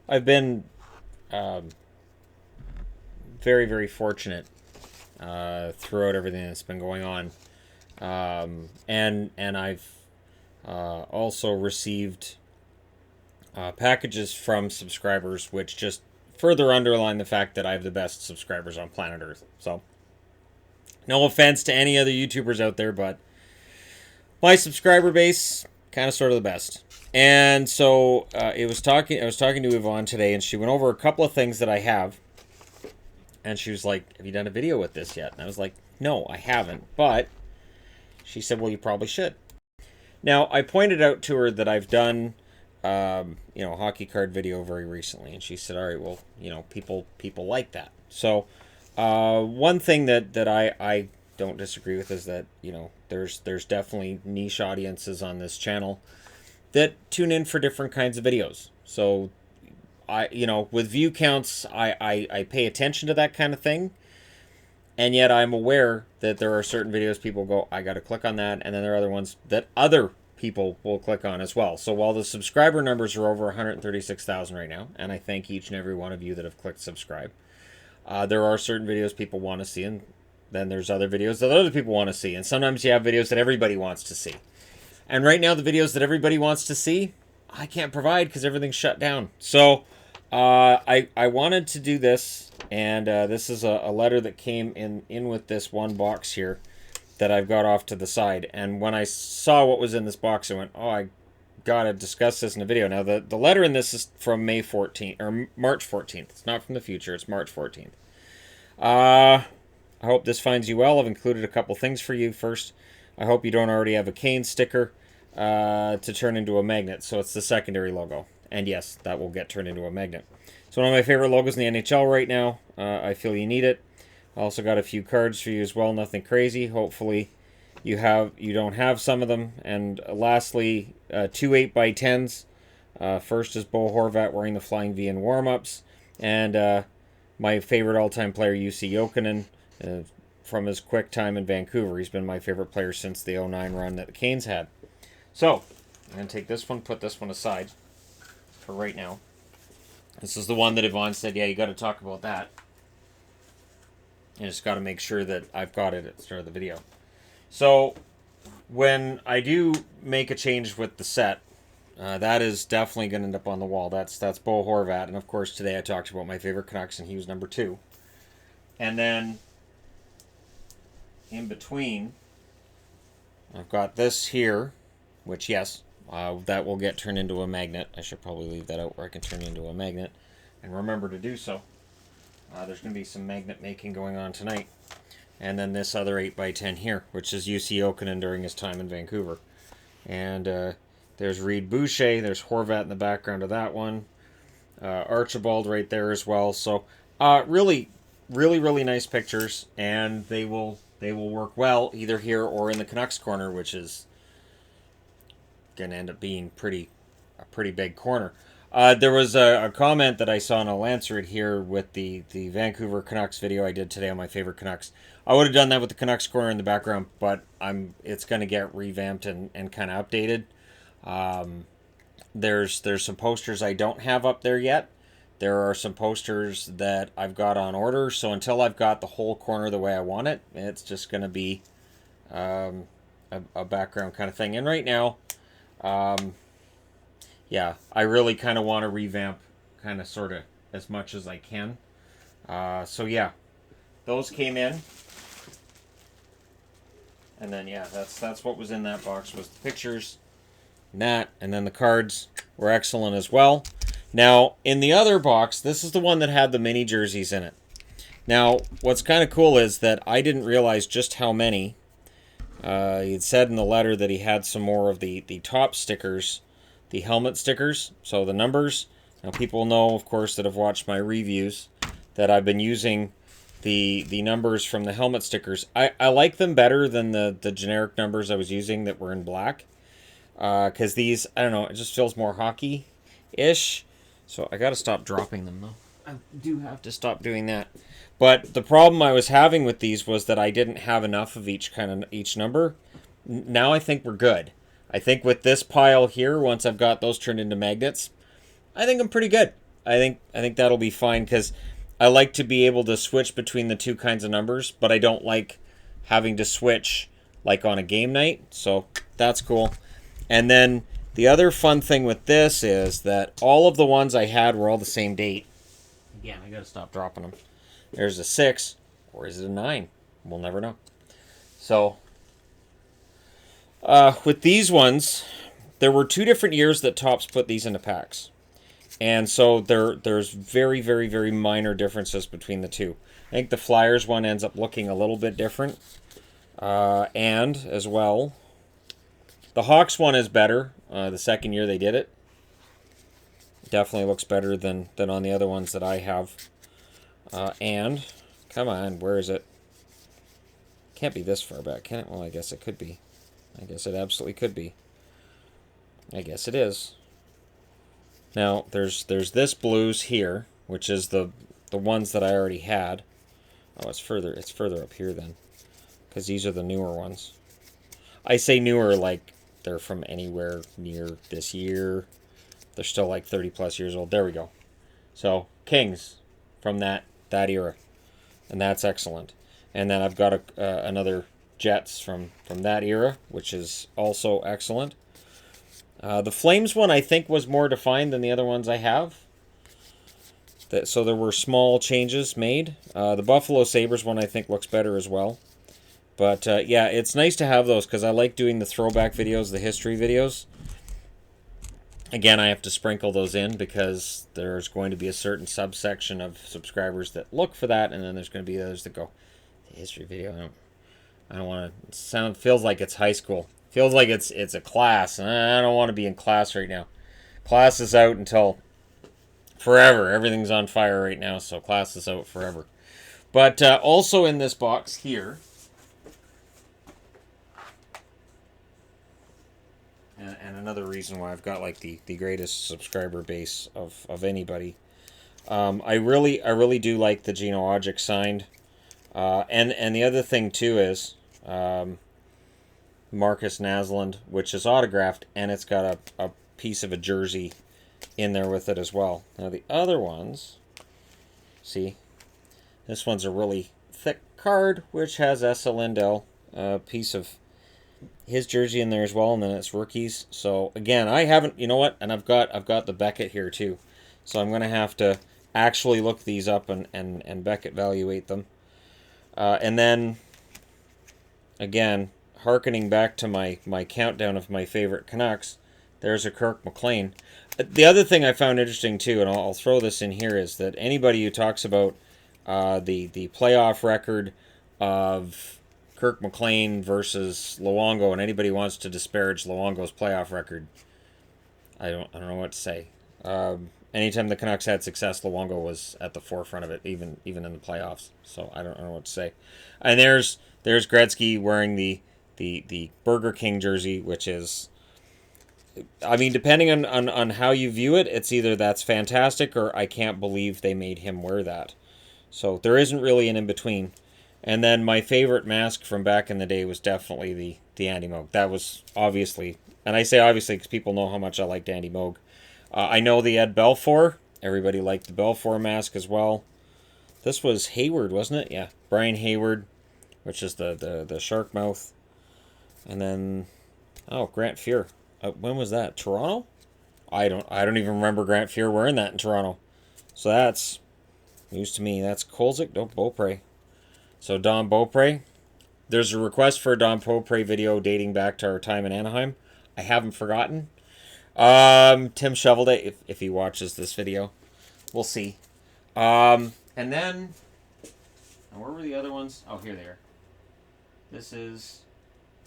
I've been very, very fortunate throughout everything that's been going on. And I've also received packages from subscribers, which just further underline the fact that I have the best subscribers on planet Earth. So, no offense to any other YouTubers out there, but my subscriber base kind of sort of the best. And so I was talking to Yvonne today, and she went over a couple of things that I have, and she was like, "Have you done a video with this yet?" And I was like, "No, I haven't." But she said, "Well, you probably should." Now, I pointed out to her that I've done, a hockey card video very recently, and she said, "All right, well, people like that." So, one thing that I don't disagree with is that there's definitely niche audiences on this channel that tune in for different kinds of videos. So, with view counts, I pay attention to that kind of thing. And yet I'm aware that there are certain videos people go, I got to click on that. And then there are other ones that other people will click on as well. So while the subscriber numbers are over 136,000 right now, and I thank each and every one of you that have clicked subscribe, there are certain videos people want to see, and then there's other videos that other people want to see. And sometimes you have videos that everybody wants to see. And right now, the videos that everybody wants to see, I can't provide because everything's shut down. So I wanted to do this, and this is a letter that came in with this one box here that I've got off to the side. And when I saw what was in this box, I went, oh, I gotta discuss this in a video. Now, the letter in this is from May 14th, or March 14th. It's not from the future, it's March 14th. I hope this finds you well. I've included a couple things for you. First, I hope you don't already have a Canes sticker to turn into a magnet. So it's the secondary logo. And yes, that will get turned into a magnet. It's one of my favorite logos in the NHL right now. I feel you need it. I also got a few cards for you as well. Nothing crazy. Hopefully you don't have some of them. And lastly, two 8x10s. First is Bo Horvat wearing the Flying V in warm-ups. And my favorite all-time player, UC Jokinen, from his quick time in Vancouver. He's been my favorite player since the 09 run that the Canes had. So, I'm going to take this one, put this one aside for right now. This is the one that Yvonne said, yeah, you got to talk about that. I just got to make sure that I've got it at the start of the video. So, when I do make a change with the set, that is definitely going to end up on the wall. That's Bo Horvat. And of course, today I talked about my favorite Canucks, and he was number 2. And then, in between, I've got this here, which, yes, that will get turned into a magnet. I should probably leave that out where I can turn it into a magnet. And remember to do so. There's going to be some magnet making going on tonight. And then this other 8x10 here, which is UC Jokinen during his time in Vancouver. And there's Reed Boucher. There's Horvat in the background of that one. Archibald right there as well. So really, really, really nice pictures. And they will work well either here or in the Canucks corner, which is going to end up being a pretty big corner. There was a comment that I saw, and I'll answer it here with the Vancouver Canucks video I did today on my favorite Canucks. I would have done that with the Canucks corner in the background, but it's going to get revamped and kind of updated. There's some posters I don't have up there yet. There are some posters that I've got on order, so until I've got the whole corner the way I want it, it's just going to be a background kind of thing. And right now, yeah, I really kind of want to revamp kind of sort of as much as I can. So yeah, those came in. And then yeah, that's what was in that box, was the pictures, and then the cards were excellent as well. Now, in the other box, this is the one that had the mini jerseys in it. Now, what's kind of cool is that I didn't realize just how many. He had said in the letter that he had some more of the top stickers, the helmet stickers, so the numbers. Now, people know, of course, that have watched my reviews, that I've been using the numbers from the helmet stickers. I like them better than the generic numbers I was using that were in black. Because these, I don't know, it just feels more hockey-ish. So I got to stop dropping them, though. I do have to stop doing that. But the problem I was having with these was that I didn't have enough of each number. Now I think we're good. I think with this pile here, once I've got those turned into magnets, I think I'm pretty good. I think that'll be fine because I like to be able to switch between the two kinds of numbers, but I don't like having to switch like on a game night. So that's cool. And then the other fun thing with this is that all of the ones I had were all the same date. Again, I gotta stop dropping them. There's a 6, or is it a 9? We'll never know. So with these ones, there were 2 different years that Topps put these into packs. And so there's very, very, very minor differences between the two. I think the Flyers one ends up looking a little bit different. And, as well, the Hawks one is better. The second year they did it. Definitely looks better than on the other ones that I have. And, come on, where is it? Can't be this far back, can it? Well, I guess it could be. I guess it absolutely could be. I guess it is. Now, there's this Blues here, which is the ones that I already had. Oh, it's further up here then, because these are the newer ones. I say newer like they're from anywhere near this year. They're still like 30 plus years old. There we go. So Kings from that era, and that's excellent. And then I've got another Jets from that era, which is also excellent. The Flames one, I think, was more defined than the other ones I have. So there were small changes made. The Buffalo Sabres one, I think, looks better as well. But, yeah, it's nice to have those because I like doing the throwback videos, the history videos. Again, I have to sprinkle those in because there's going to be a certain subsection of subscribers that look for that, and then there's going to be others that go, the history video, I don't want to... Feels like it's high school. Feels like it's a class, and I don't want to be in class right now. Class is out until forever. Everything's on fire right now, so class is out forever. But also in this box here, and another reason why I've got like the greatest subscriber base of anybody, I really do like the Geno Ojic signed, and the other thing too is. Marcus Naslund, which is autographed, and it's got a piece of a jersey in there with it as well. Now the other ones, see, this one's a really thick card, which has Esa Lindell, a piece of his jersey in there as well, and then it's rookies. So again, I haven't, you know what, and I've got the Beckett here too, so I'm gonna have to actually look these up and Beckett evaluate them, and then again. Harkening back to my countdown of my favorite Canucks, there's a Kirk McLean. The other thing I found interesting too, and I'll throw this in here, is that anybody who talks about the playoff record of Kirk McLean versus Luongo, and anybody who wants to disparage Luongo's playoff record, I don't know what to say. Anytime the Canucks had success, Luongo was at the forefront of it, even in the playoffs. So I don't know what to say. And there's Gretzky wearing the Burger King jersey, which is, I mean, depending on how you view it, it's either that's fantastic or I can't believe they made him wear that. So there isn't really an in-between. And then my favorite mask from back in the day was definitely the Andy Moog. That was obviously, and I say obviously because people know how much I liked Andy Moog. I know the Ed Belfour. Everybody liked the Belfour mask as well. This was Hayward, wasn't it? Yeah, Brian Hayward, which is the shark mouth. And then, Grant Fuhr. When was that? Toronto? I don't even remember Grant Fuhr wearing that in Toronto. So that's news to me. That's Kolzig. No, Beaupre. So Don Beaupre. There's a request for a Don Beaupre video dating back to our time in Anaheim. I haven't forgotten. Tim Shovelday, if he watches this video, we'll see. And then, where were the other ones? Oh, here they are. This is.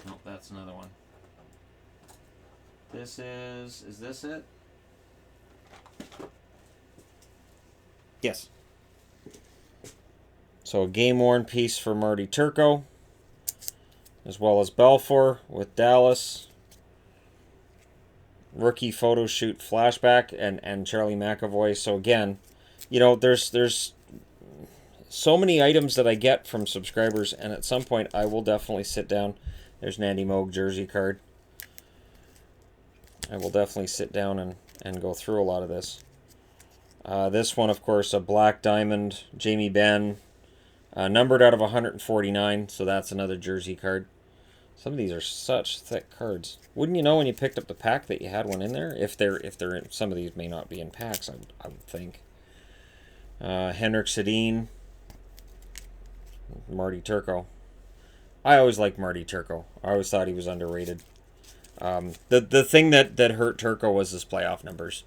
Nope, that's another one. This is this it? Yes. So a game-worn piece for Marty Turco, as well as Belfour with Dallas. Rookie photo shoot flashback and Charlie McAvoy. So again, you know, there's so many items that I get from subscribers, and at some point I will definitely sit down. There's an Andy Moog jersey card. I will definitely sit down and go through a lot of this. This one, of course, a black diamond, Jamie Benn, numbered out of 149, so that's another jersey card. Some of these are such thick cards. Wouldn't you know when you picked up the pack that you had one in there? If they're in, some of these may not be in packs, I would think. Henrik Sedin, Marty Turco. I always liked Marty Turco. I always thought he was underrated. The thing that hurt Turco was his playoff numbers.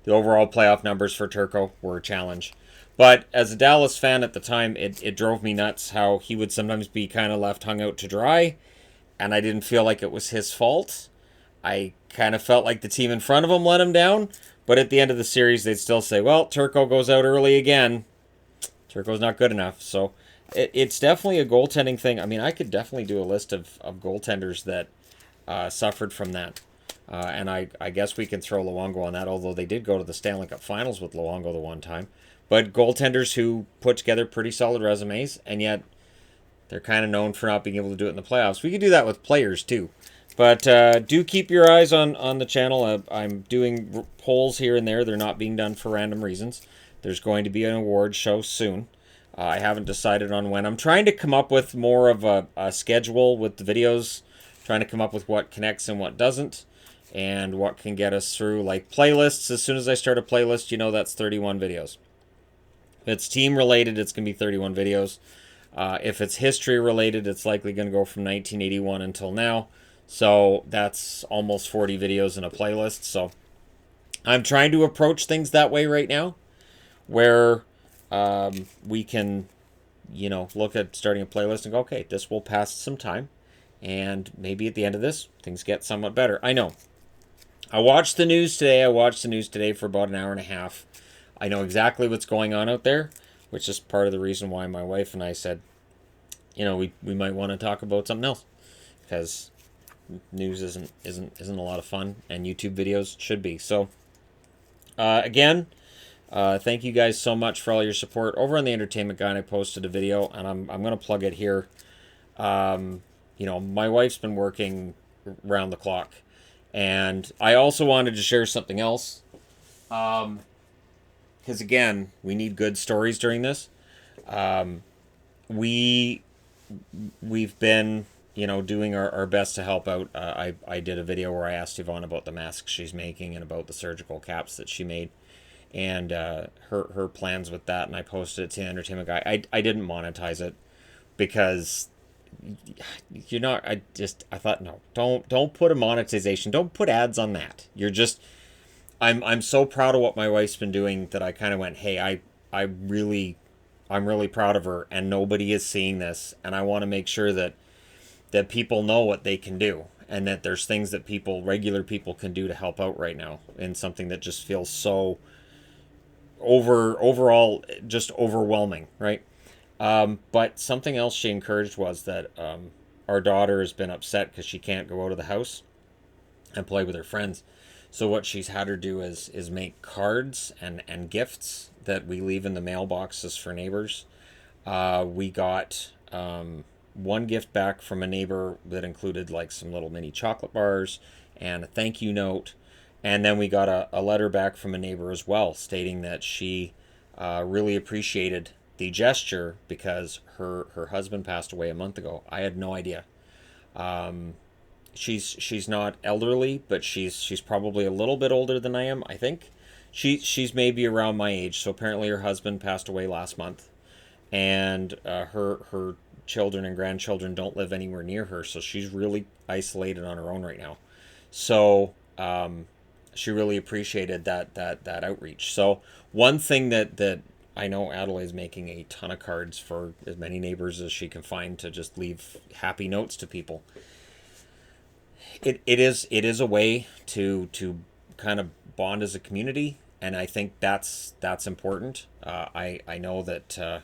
The overall playoff numbers for Turco were a challenge. But as a Dallas fan at the time, it drove me nuts how he would sometimes be kind of left hung out to dry, and I didn't feel like it was his fault. I kind of felt like the team in front of him let him down, but at the end of the series, they'd still say, well, Turco goes out early again. Turco's not good enough. So it's definitely a goaltending thing. I mean, I could definitely do a list of goaltenders that suffered from that. And I guess we can throw Luongo on that, although they did go to the Stanley Cup Finals with Luongo the one time. But goaltenders who put together pretty solid resumes, and yet they're kind of known for not being able to do it in the playoffs. We could do that with players, too. But do keep your eyes on the channel. I'm doing polls here and there. They're not being done for random reasons. There's going to be an award show soon. I haven't decided on when. I'm trying to come up with more of a schedule with the videos, trying to come up with what connects and what doesn't, and what can get us through. Like playlists, as soon as I start a playlist, you know that's 31 videos. If it's team related, it's going to be 31 videos. If it's history related, it's likely going to go from 1981 until now. So that's almost 40 videos in a playlist. So I'm trying to approach things that way right now, where we can, look at starting a playlist and go, okay, this will pass some time. And maybe at the end of this, things get somewhat better. I know. I watched the news today for about an hour and a half. I know exactly what's going on out there, which is part of the reason why my wife and I said, we might want to talk about something else, because news isn't a lot of fun, and YouTube videos should be. So again, thank you guys so much for all your support. Over on the Entertainment Guy, I posted a video, and I'm going to plug it here. My wife's been working round the clock, and I also wanted to share something else, because again, we need good stories during this. We've been doing our best to help out. I did a video where I asked Yvonne about the masks she's making and about the surgical caps that she made, and her plans with that, and I posted it to the Entertainment Guy. I didn't monetize it because I thought, no, don't put a monetization, don't put ads on that. I'm so proud of what my wife's been doing that I kind of went, hey, I'm really proud of her, and nobody is seeing this, and I want to make sure that people know what they can do, and that there's things that regular people can do to help out right now in something that just feels so overall just overwhelming, right? But something else she encouraged was that our daughter has been upset because she can't go out of the house and play with her friends. So what she's had her do is make cards and gifts that we leave in the mailboxes for neighbors. We got one gift back from a neighbor that included like some little mini chocolate bars and a thank you note. And then we got a letter back from a neighbor as well, stating that she really appreciated the gesture because her husband passed away a month ago. I had no idea. She's not elderly, but she's probably a little bit older than I am, I think. She's maybe around my age. So apparently her husband passed away last month, and her children and grandchildren don't live anywhere near her, so she's really isolated on her own right now. So she really appreciated that outreach. So one thing that I know Adelaide's making a ton of cards for as many neighbors as she can find to just leave happy notes to people. It is a way to kind of bond as a community, and I think that's important. I know that a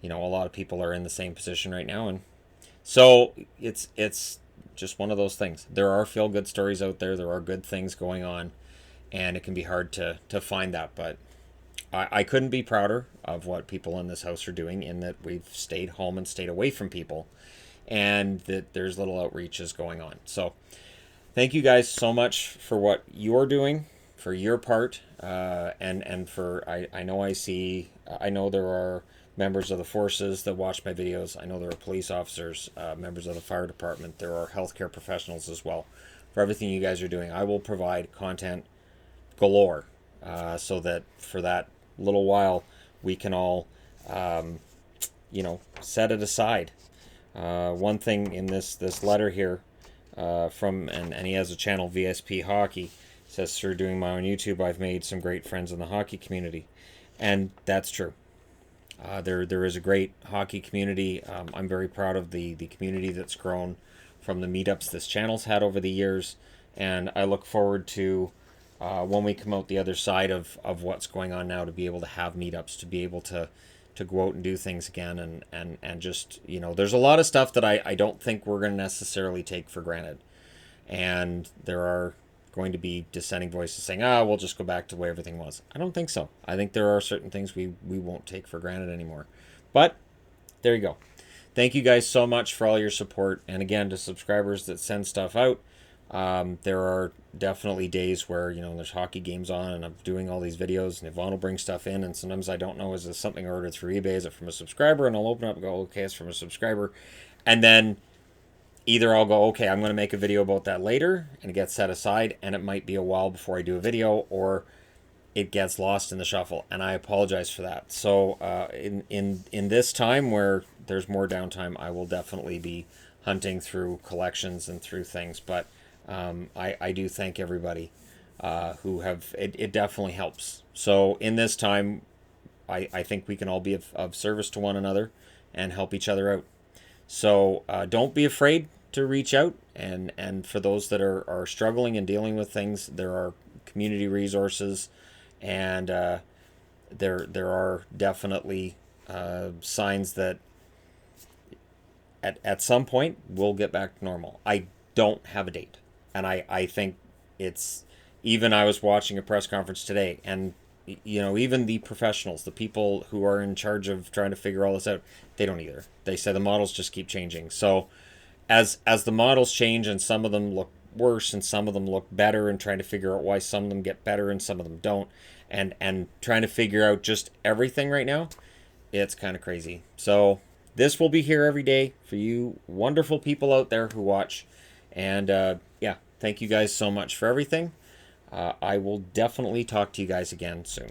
lot of people are in the same position right now, and so it's just one of those things. There are feel good stories out there. There are good things going on, and it can be hard to find that. But I couldn't be prouder of what people in this house are doing, in that we've stayed home and stayed away from people, and that there's little outreaches going on. So thank you guys so much for what you're doing for your part, and for I know I know there are members of the forces that watch my videos. I know there are police officers, members of the fire department. There are healthcare professionals as well. For everything you guys are doing, I will provide content galore, so that for that little while we can all, set it aside. One thing in this letter here, from and he has a channel, VSP Hockey, says, through doing my own YouTube, I've made some great friends in the hockey community, and that's true. There is a great hockey community. I'm very proud of the community that's grown from the meetups this channel's had over the years, and I look forward to, when we come out the other side of what's going on now, to be able to have meetups, to be able to go out and do things again, and just, there's a lot of stuff that I don't think we're going to necessarily take for granted, and there are going to be dissenting voices saying, we'll just go back to the way everything was. I don't think so. I think there are certain things we won't take for granted anymore. But there you go. Thank you guys so much for all your support. And again, to subscribers that send stuff out, there are definitely days where, there's hockey games on and I'm doing all these videos and Yvonne will bring stuff in, and sometimes I don't know, is this something ordered through eBay? Is it from a subscriber? And I'll open up and go, okay, it's from a subscriber. And then either I'll go, okay, I'm going to make a video about that later, and it gets set aside, and it might be a while before I do a video, or it gets lost in the shuffle, and I apologize for that. So in this time where there's more downtime, I will definitely be hunting through collections and through things, but I do thank everybody who have, it definitely helps. So in this time, I think we can all be of service to one another and help each other out. So don't be afraid to reach out, and for those that are struggling and dealing with things, there are community resources, and there are definitely signs that at some point we'll get back to normal. I don't have a date, and I think it's, even I was watching a press conference today, and even the professionals, the people who are in charge of trying to figure all this out, they don't either. They say the models just keep changing. So as the models change, and some of them look worse and some of them look better, and trying to figure out why some of them get better and some of them don't, and trying to figure out just everything right now, it's kind of crazy. So this will be here every day for you wonderful people out there who watch. And yeah, thank you guys so much for everything. I will definitely talk to you guys again soon.